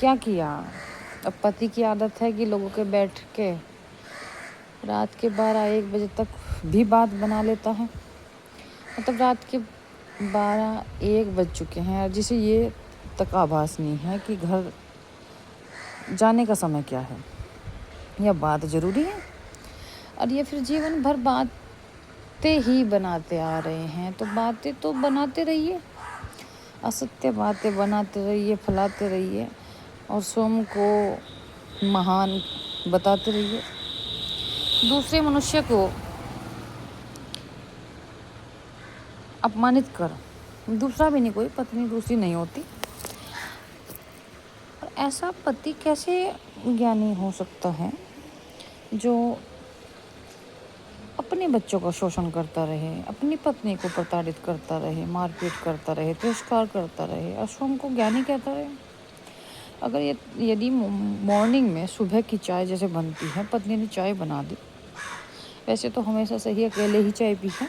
کیا کیا؟ اب پتی کی عادت ہے کہ لوگوں کے بیٹھ کے رات کے 12-1 بجے تک بھی بات بنا لیتا ہے. مطلب رات کے 12-1 بج چکے ہیں اور جسے یہ تک آبھاس نہیں ہے کہ گھر جانے کا سمے کیا ہے یا بات ضروری ہے. اور یہ پھر جیون بھر باتیں ہی بناتے آ رہے ہیں. تو باتیں تو بناتے رہیے، استے باتیں بناتے رہیے، پھیلاتے رہیے اور سوم کو مہان بتاتے رہیے. دوسرے منشیہ کو اپمانت کر، دوسرا بھی نہیں، کوئی پتنی دوسری نہیں ہوتی. اور ایسا پتی کیسے گیانی ہو سکتا ہے جو اپنے بچوں کا شوشن کرتا رہے، اپنی پتنی کو پرتاڑت کرتا رہے، مار پیٹ کرتا رہے، ترسکار کرتا رہے اور سوم کو گیانی کہتا رہے. اگر یدی مارننگ میں صبح کی چائے جیسے بنتی ہے، پتنی نے چائے بنا دی، ویسے تو ہمیشہ صحیح اکیلے ہی چائے پی ہے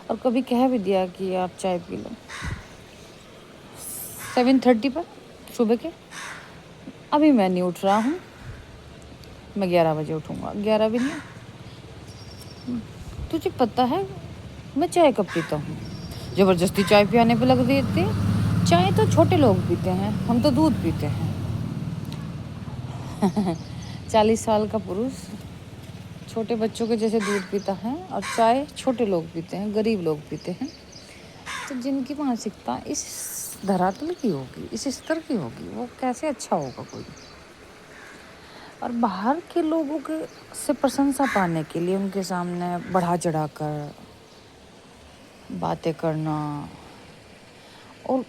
اور کبھی کہہ بھی دیا کہ آپ چائے پی لو 7:30 پر صبح کے، ابھی میں نہیں اٹھ رہا ہوں، میں 11 بجے اٹھوں گا. 11 بھی نہیں، تجھے پتہ ہے میں چائے کب پیتا ہوں؟ زبردستی چائے پیانے پہ لگ دیتے. چائے تو چھوٹے لوگ پیتے ہیں، ہم تو دودھ پیتے ہیں. 40 سال کا پروش چھوٹے بچوں کے جیسے دودھ پیتا ہے اور چائے چھوٹے لوگ پیتے ہیں، غریب لوگ پیتے ہیں. تو جن کی مانسکتا اس دھراتل کی ہوگی، اس استر کی ہوگی، وہ کیسے اچھا ہوگا کوئی. اور باہر کے لوگوں کے سے پرشنسا پانے کے لیے ان کے سامنے بڑھا چڑھا کر باتیں کرنا اور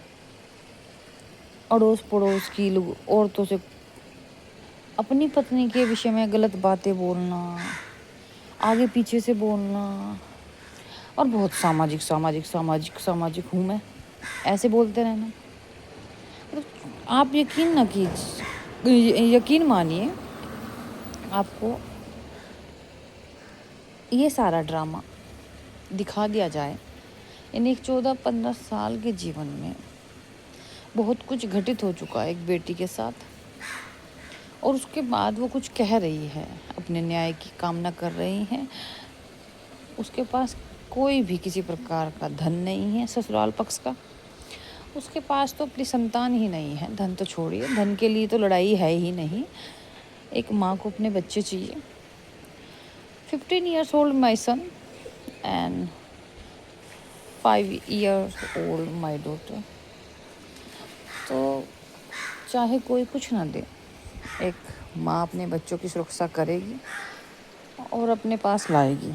اڑوس پڑوس کی عورتوں سے اپنی پتنی کے وشے میں غلط باتیں بولنا، آگے پیچھے سے بولنا اور بہت ساماجک ہوں میں، ایسے بولتے رہنا. آپ یقین مانیے آپ کو یہ سارا ڈرامہ دکھا دیا جائے، یعنی ایک 14-15 سال کے جیون میں بہت کچھ گھٹت ہو چکا ہے ایک بیٹی کے ساتھ، اور اس کے بعد وہ کچھ کہہ رہی ہے، اپنے نیائے کی کامنا کر رہی ہیں. اس کے پاس کوئی بھی کسی پرکار کا دھن نہیں ہے سسرال پکش کا، اس کے پاس تو اپنی سنتان ہی نہیں ہے. دھن تو چھوڑیے، دھن کے لیے تو لڑائی ہے ہی نہیں. ایک ماں کو اپنے بچے چاہیے. 15 years old my son and 5 years old my daughter. تو چاہے کوئی کچھ نہ دے، ایک ماں اپنے بچوں کی سرکشا کرے گی اور اپنے پاس لائے گی.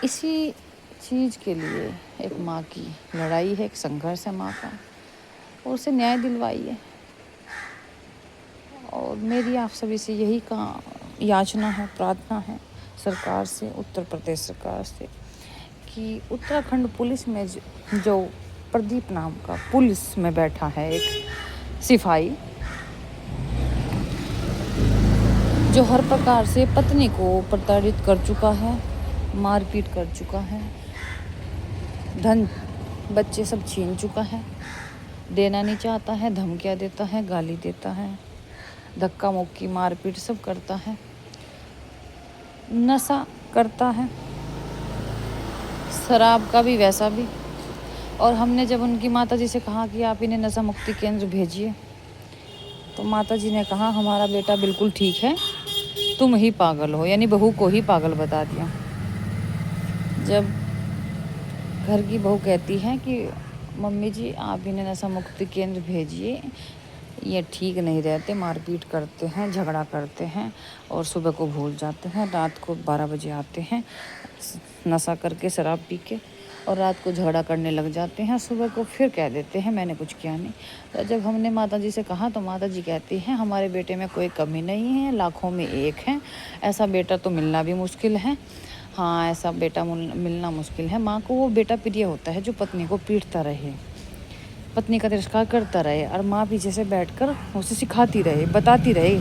اسی چیز کے لیے ایک ماں کی لڑائی ہے، ایک سنگھرش ہے ماں کا، اور اسے نیائے دلوائیے. اور میری آپ سبھی سے یہی یاچنا ہے، پرارتھنا ہے سرکار سے، اتر پردیش سرکار سے، کہ اتراکھنڈ پولیس میں جو پردیپ نام کا پولیس میں بیٹھا ہے ایک سپاہی، جو ہر پرکار سے پتنی کو پرتاڑت کر چکا ہے، مار پیٹ کر چکا ہے، دھن بچے سب چھین چکا ہے، دینا نہیں چاہتا ہے، دھمکیاں دیتا ہے، گالی دیتا ہے، دھکا مکی مار پیٹ سب کرتا ہے، نشہ کرتا ہے، شراب کا بھی ویسا بھی. اور ہم نے جب ان کی ماتا جی سے کہا کہ آپ انہیں نشہ مکتی کیندر بھیجیے، تو ماتا جی نے کہا ہمارا بیٹا بالکل ٹھیک ہے، تم ہی پاگل ہو، یعنی بہو کو ہی پاگل بتا دیا. جب گھر کی بہو کہتی ہے کہ ممی جی آپ انہیں نشہ مکتی کیندر بھیجیے، یہ ٹھیک نہیں رہتے، مار پیٹ کرتے ہیں، جھگڑا کرتے ہیں اور صبح کو بھول جاتے ہیں، رات کو 12 بجے آتے ہیں نشہ کر کے، شراب پی کے، اور رات کو جھگڑا کرنے لگ جاتے ہیں، صبح کو پھر کہہ دیتے ہیں میں نے کچھ کیا نہیں. تو جب ہم نے ماتا جی سے کہا تو ماتا جی کہتی ہیں ہمارے بیٹے میں کوئی کمی نہیں ہے، لاکھوں میں ایک ہے، ایسا بیٹا تو ملنا بھی مشکل ہے. ہاں ایسا بیٹا ملنا مشکل ہے. ماں کو وہ بیٹا پریہ ہوتا ہے جو پتنی کو پیٹتا رہے، پتنی کا ترسکار کرتا رہے، اور ماں پیچھے سے بیٹھ کر اسے سکھاتی رہے، بتاتی رہے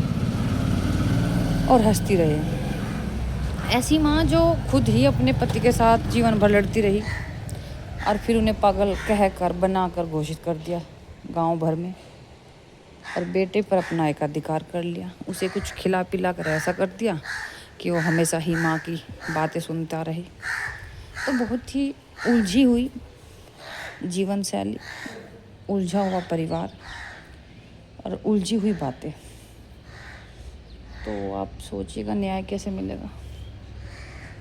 اور ہنستی رہے. ایسی ماں جو خود ہی اپنے پتی کے ساتھ جیون بھر لڑتی رہی اور پھر انہیں پاگل کہہ کر بنا کر گھوشت کر دیا گاؤں بھر میں. اور بیٹے پر اپنا ایکادھیکار کر لیا، اسے کچھ کھلا پلا کر ایسا کر دیا کہ وہ ہمیشہ ہی ماں کی باتیں سنتا رہے۔ تو بہت ہی الجھی ہوئی جیون شیلی، الجھا ہوا پریوار اور الجھی ہوئی باتیں۔ تو آپ سوچیے گا نیائے کیسے ملے گا؟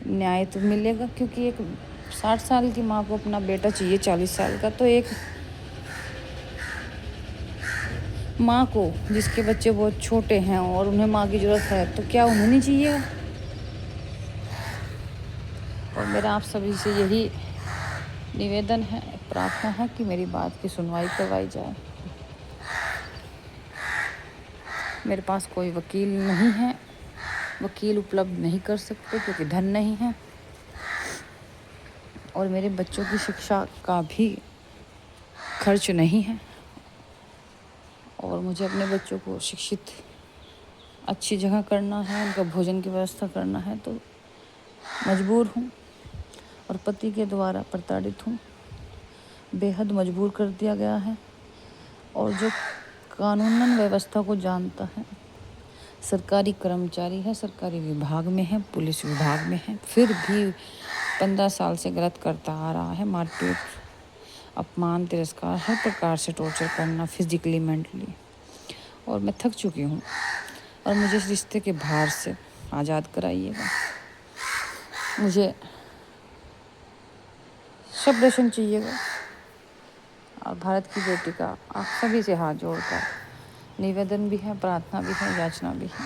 نیائے تو ملے گا کیونکہ ایک 60 سال کی ماں کو اپنا بیٹا چاہیے 40 سال کا، تو ایک ماں کو جس کے بچے بہت چھوٹے ہیں اور انہیں ماں کی ضرورت ہے، تو کیا انہیں نہیں چاہیے گا؟ اور میرا آپ سبھی سے یہی نویدن ہے، پرارتھنا ہے کہ میری بات کی سنوائی کروائی جائے۔ میرے پاس کوئی وکیل نہیں ہے، وکیل اپلبدھ نہیں کر سکتے کیونکہ دھن نہیں ہے، اور میرے بچوں کی شکشا کا بھی خرچ نہیں ہے، اور مجھے اپنے بچوں کو شکشت اچھی جگہ کرنا ہے، ان کا بھوجن کی ویوستھا کرنا ہے، تو مجبور ہوں، اور پتی کے دوارا پرتاڑت ہوں، بے حد مجبور کر دیا گیا ہے۔ اور جو قانوناً ویوستھا کو جانتا ہے، سرکاری کرمچاری ہے، سرکاری وبھاگ میں ہے، پولیس وبھاگ میں ہے، پھر بھی 15 سال سے غلط کرتا آ رہا ہے، مار پیٹ، اپمان، ترسکار، ہر پرکار سے ٹارچر کرنا، فزیکلی، مینٹلی، اور میں تھک چکی ہوں، اور مجھے اس رشتے کے بھار سے آزاد کرائیے گا۔ مجھے سپریشن چاہیے گا، اور بھارت کی بیٹی کا آپ سبھی سے ہاتھ جوڑ کر نویدن بھی ہے، پرارتھنا بھی ہے، یاچنا بھی ہے۔